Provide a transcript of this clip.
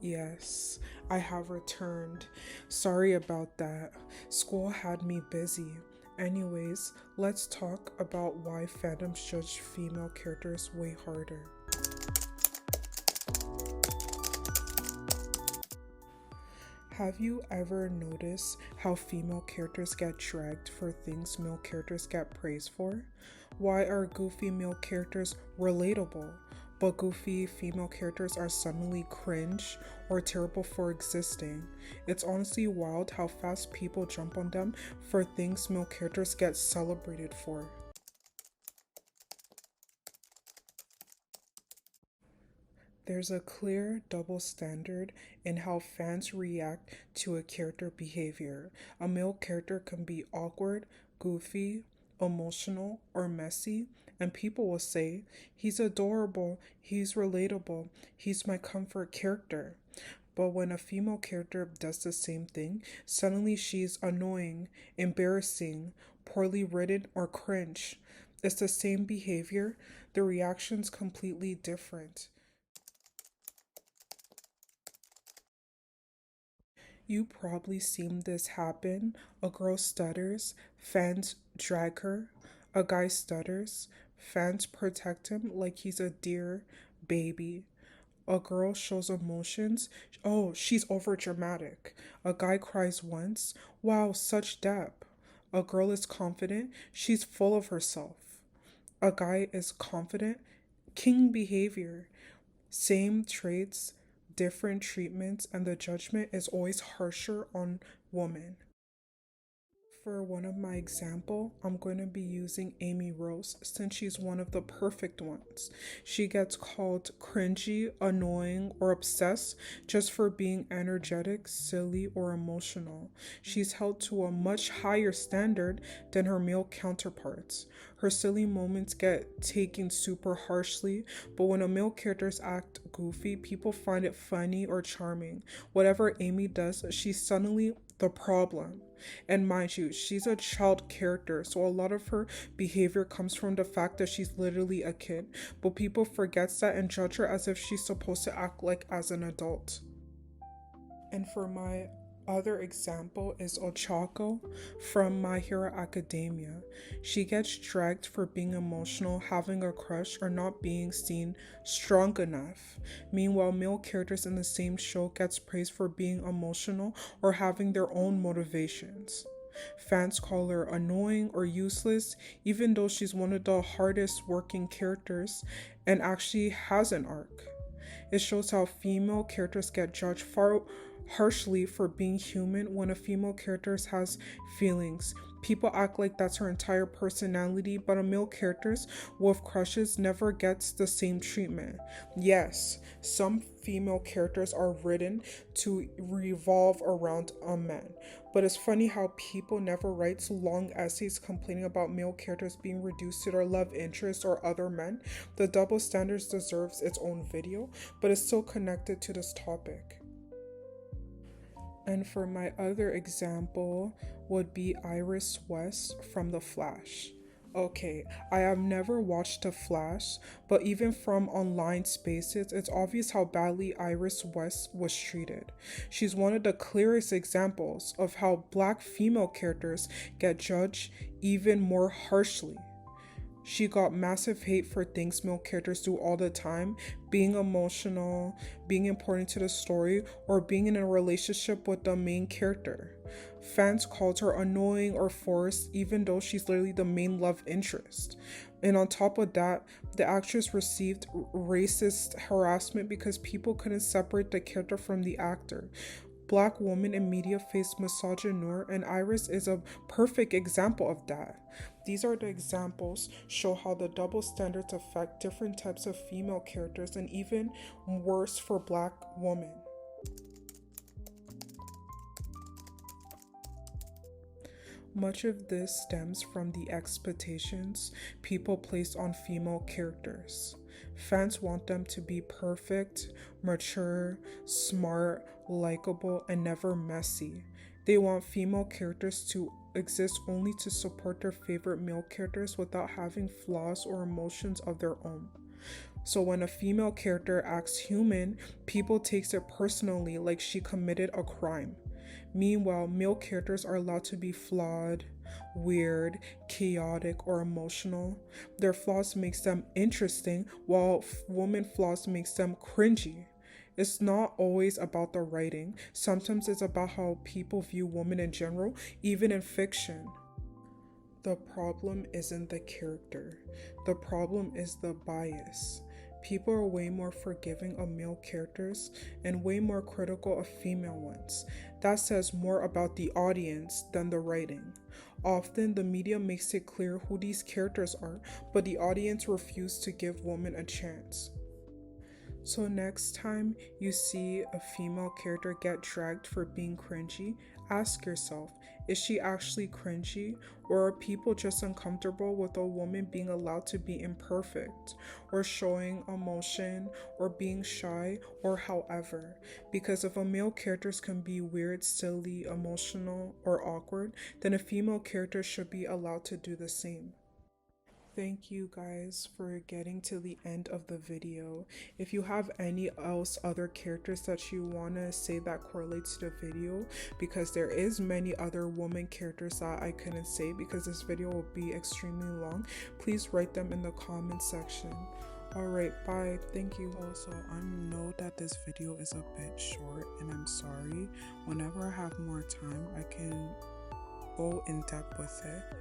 Yes, I have returned. Sorry about that. School had me busy. Anyways, let's talk about why fandoms judge female characters way harder. Have you ever noticed how female characters get dragged for things male characters get praised for? Why are goofy male characters relatable, but goofy female characters are suddenly cringe or terrible for existing? It's honestly wild how fast people jump on them for things male characters get celebrated for. There's a clear double standard in how fans react to a character behavior. A male character can be awkward, goofy, emotional, or messy, and people will say, he's adorable, he's relatable, he's my comfort character. But when a female character does the same thing, suddenly she's annoying, embarrassing, poorly written, or cringe. It's the same behavior, the reaction's completely different. You probably seen this happen. A girl stutters, fans drag her. A guy stutters, fans protect him like he's a dear baby. A girl shows emotions. Oh, she's over dramatic. A guy cries once. Wow, such depth. A girl is confident. She's full of herself. A guy is confident. King behavior. Same traits, different treatments, and the judgment is always harsher on women. For one of my example, I'm going to be using Amy Rose since she's one of the perfect ones. She gets called cringy, annoying, or obsessed just for being energetic, silly, or emotional. She's held to a much higher standard than her male counterparts. Her silly moments get taken super harshly, but when a male characters act goofy, people find it funny or charming. Whatever Amy does, she's suddenly the problem. And mind you, she's a child character, so a lot of her behavior comes from the fact that she's literally a kid. But people forgets that and judge her as if she's supposed to act like as an adult. And for my other example is Ochako from My Hero Academia. She gets dragged for being emotional, having a crush, or not being seen strong enough. Meanwhile, male characters in the same show gets praised for being emotional or having their own motivations. Fans call her annoying or useless, even though she's one of the hardest working characters and actually has an arc. It shows how female characters get judged far harshly for being human when a female character has feelings. People act like that's her entire personality, but a male character with crushes never gets the same treatment. Yes, some female characters are written to revolve around a man, but it's funny how people never write long essays complaining about male characters being reduced to their love interests or other men. The double standards deserves its own video, but it's still connected to this topic. And for my other example would be Iris West from The Flash. Okay, I have never watched The Flash, but even from online spaces, it's obvious how badly Iris West was treated. She's one of the clearest examples of how black female characters get judged even more harshly. She got massive hate for things male characters do all the time, being emotional, being important to the story, or being in a relationship with the main character. Fans called her annoying or forced, even though she's literally the main love interest. And on top of that, the actress received racist harassment because people couldn't separate the character from the actor. Black women in media face misogyny, and Iris is a perfect example of that. These are the examples show how the double standards affect different types of female characters and even worse for black women. Much of this stems from the expectations people place on female characters. Fans want them to be perfect, mature, smart, likable, and never messy. They want female characters to exist only to support their favorite male characters without having flaws or emotions of their own. So when a female character acts human, people takes it personally like she committed a crime. Meanwhile, male characters are allowed to be flawed, weird, chaotic, or emotional. Their flaws makes them interesting, while woman flaws makes them cringy. It's not always about the writing. Sometimes it's about how people view women in general, even in fiction. The problem isn't the character. The problem is the bias. People are way more forgiving of male characters and way more critical of female ones. That says more about the audience than the writing. Often, the media makes it clear who these characters are, but the audience refuses to give women a chance. So next time you see a female character get dragged for being cringy, ask yourself, is she actually cringy, or are people just uncomfortable with a woman being allowed to be imperfect, or showing emotion, or being shy, or however? Because if a male characters can be weird, silly, emotional, or awkward, then a female character should be allowed to do the same. Thank you guys for getting to the end of the video. If you have any else other characters that you want to say that correlates to the video, because there is many other woman characters that I couldn't say because this video will be extremely long, please write them in the comment section. Alright, bye. Thank you. Also, I know that this video is a bit short and I'm sorry. Whenever I have more time, I can go in depth with it.